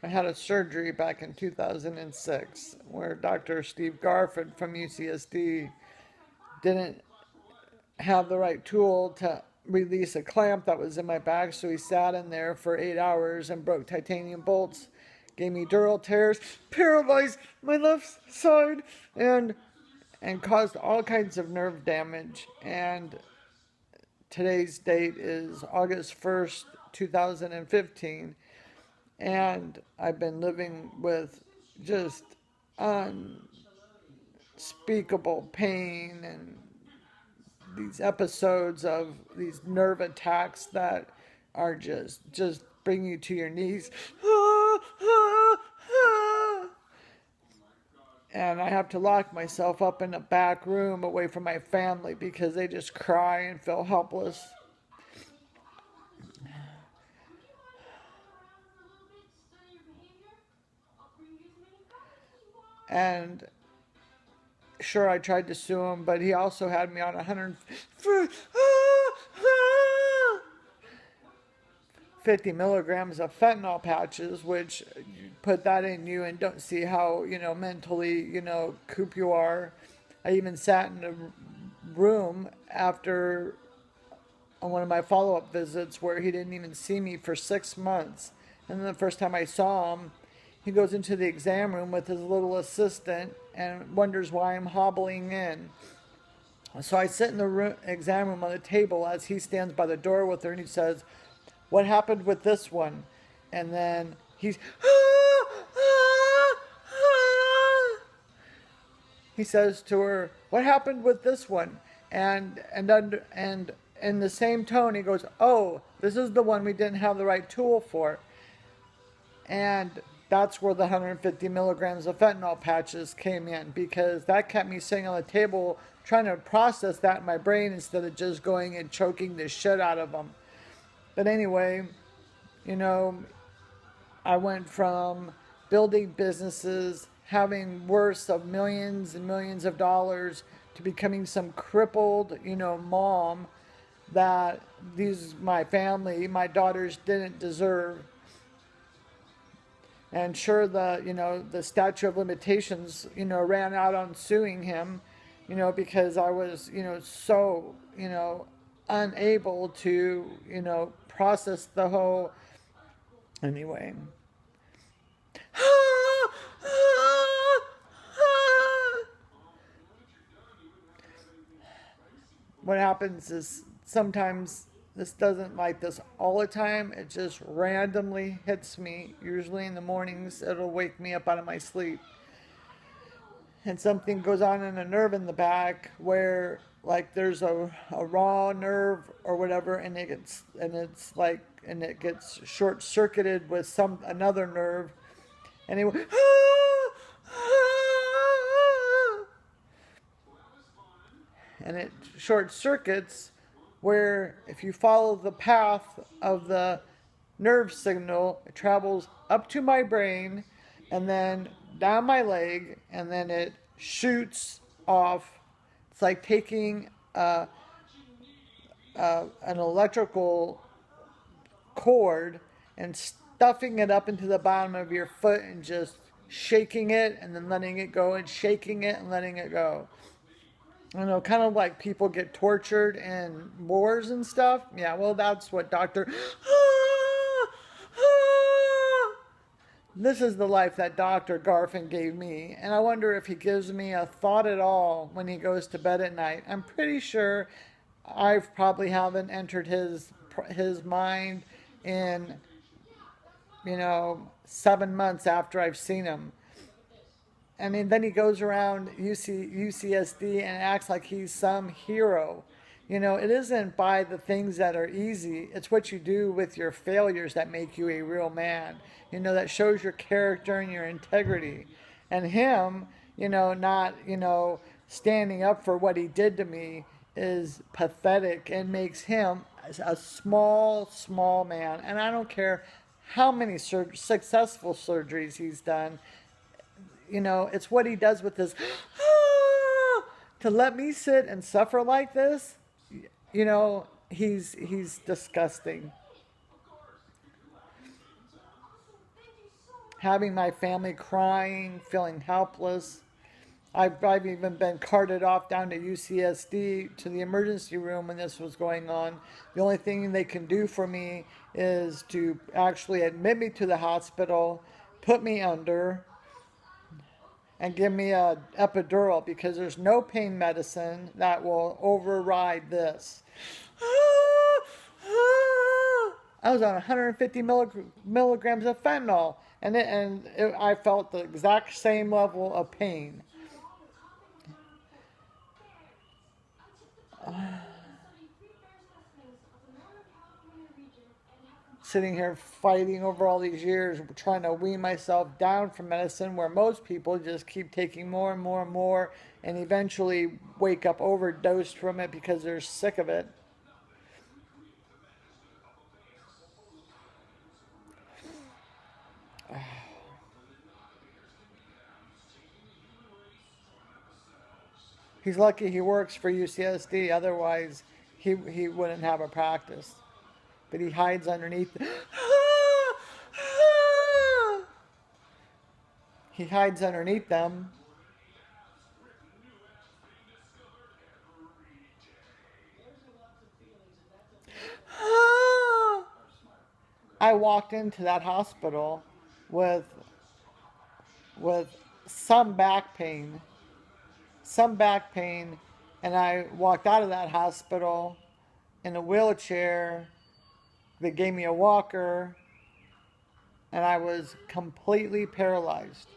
I had a surgery back in 2006 where Dr. Steve Garfin from UCSD didn't have the right tool to release a clamp that was in my back, so he sat in there for 8 hours and broke titanium bolts, gave me dural tears, paralyzed my left side, and caused all kinds of nerve damage. And today's date is August 1st, 2015, and I've been living with just unspeakable pain and these episodes of these nerve attacks that are just bring you to your knees. And I have to lock myself up in a back room away from my family because they just cry and feel helpless. And sure, I tried to sue him, but he also had me on 150 milligrams of fentanyl patches, which you put that in you and don't see how, mentally, coop you are. I even sat in a room after on one of my follow-up visits where he didn't even see me for 6 months. And then the first time I saw him, he goes into the exam room with his little assistant and wonders why I'm hobbling in. So I sit in the exam room on the table as he stands by the door with her, and he says, "What happened with this one?" And then he says to her, "What happened with this one?" And in the same tone, he goes, "Oh, this is the one we didn't have the right tool for." And that's where the 150 milligrams of fentanyl patches came in, because that kept me sitting on the table trying to process that in my brain instead of just going and choking the shit out of them. But anyway, I went from building businesses, having worth of millions and millions of dollars, to becoming some crippled, mom that my family, my daughters didn't deserve. And sure, the statute of limitations, ran out on suing him, because I was, so, unable to, process the whole, anyway. What happens is sometimes this doesn't like this all the time. It just randomly hits me. Usually in the mornings, it'll wake me up out of my sleep. And something goes on in a nerve in the back where, like, there's a raw nerve or whatever, and it gets short circuited with another nerve, and it and it short circuits, where if you follow the path of the nerve signal, it travels up to my brain and then down my leg, and then it shoots off. It's like taking an electrical cord and stuffing it up into the bottom of your foot and just shaking it and then letting it go, and shaking it and letting it go. Kind of like people get tortured in wars and stuff. Yeah, well, that's what This is the life that Dr. Garfin gave me. And I wonder if he gives me a thought at all when he goes to bed at night. I'm pretty sure I probably haven't entered his mind in, 7 months after I've seen him. I mean, then he goes around UCSD and acts like he's some hero. It isn't by the things that are easy. It's what you do with your failures that make you a real man. That shows your character and your integrity. And him, not, standing up for what he did to me is pathetic and makes him a small, small man. And I don't care how many successful surgeries he's done. It's what he does with his to let me sit and suffer like this. He's disgusting. having my family crying, feeling helpless. I've even been carted off down to UCSD to the emergency room when this was going on. The only thing they can do for me is to actually admit me to the hospital, put me under, and give me a epidural because there's no pain medicine that will override this. I was on 150 milligrams of fentanyl, and I felt the exact same level of pain. Sitting here fighting over all these years, trying to wean myself down from medicine, where most people just keep taking more and more and more, and eventually wake up overdosed from it because they're sick of it. He's lucky he works for UCSD, otherwise he wouldn't have a practice. But he hides underneath. He hides underneath them. I walked into that hospital with some back pain, and I walked out of that hospital in a wheelchair. They gave me a walker, and I was completely paralyzed.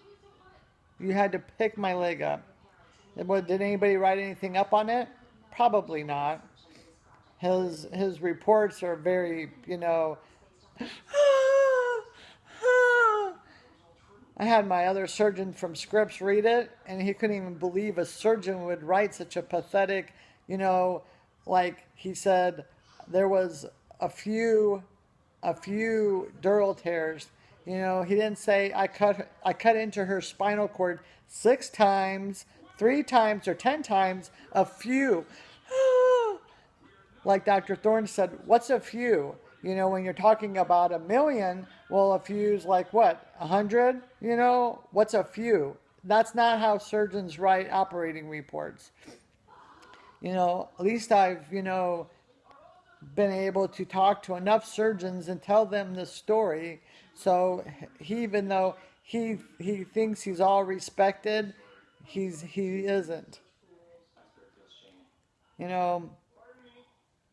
You had to pick my leg up. Did anybody write anything up on it? Probably not. His reports are very, I had my other surgeon from Scripps read it, and he couldn't even believe a surgeon would write such a pathetic, like he said, there was a few dural tears. He didn't say I cut into her spinal cord 6 times, 3 times, or 10 times. A few. Like Dr. Thorne said, what's a few? When you're talking about 1 million, well, a few's like what? 100? What's a few? That's not how surgeons write operating reports. At least I've, been able to talk to enough surgeons and tell them the story. So even though he thinks he's all respected, he isn't.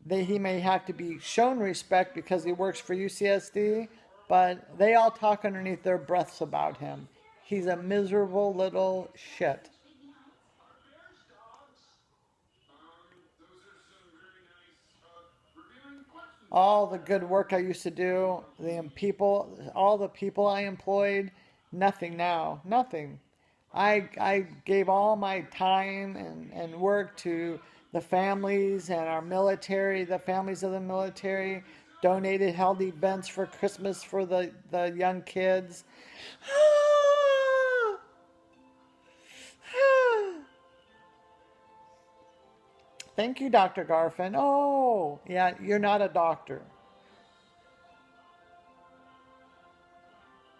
He may have to be shown respect because he works for UCSD, but they all talk underneath their breaths about him. He's a miserable little shit. All the good work I used to do, all the people I employed, nothing now, nothing. I gave all my time and work to the families and our military, the families of the military, donated, held events for Christmas for the young kids. Thank you, Dr. Garfin. Oh, yeah, you're not a doctor.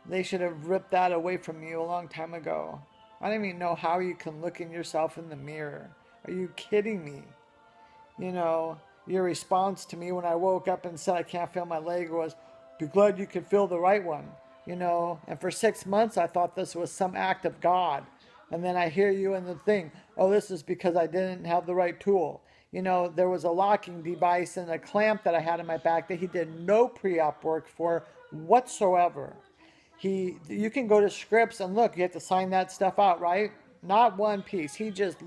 They should have ripped that away from you a long time ago. I don't even know how you can look in yourself in the mirror. Are you kidding me? Your response to me when I woke up and said I can't feel my leg was, be glad you can feel the right one. And for 6 months I thought this was some act of God. And then I hear you in the thing, oh, this is because I didn't have the right tool. There was a locking device and a clamp that I had in my back that he did no pre-op work for whatsoever. You can go to Scripps and look, you have to sign that stuff out, right? Not one piece. He just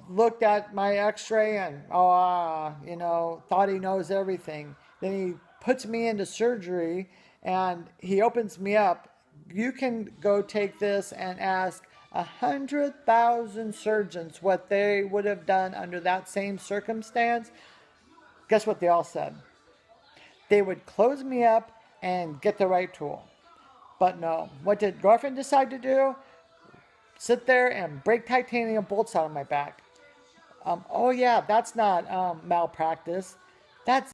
looked at my x-ray and, thought he knows everything. Then he puts me into surgery and he opens me up. You can go take this and ask 100,000 surgeons what they would have done under that same circumstance. Guess what they all said? They would close me up and get the right tool. But no. What did Garfin decide to do? Sit there and break titanium bolts out of my back. Oh yeah, that's not malpractice. That's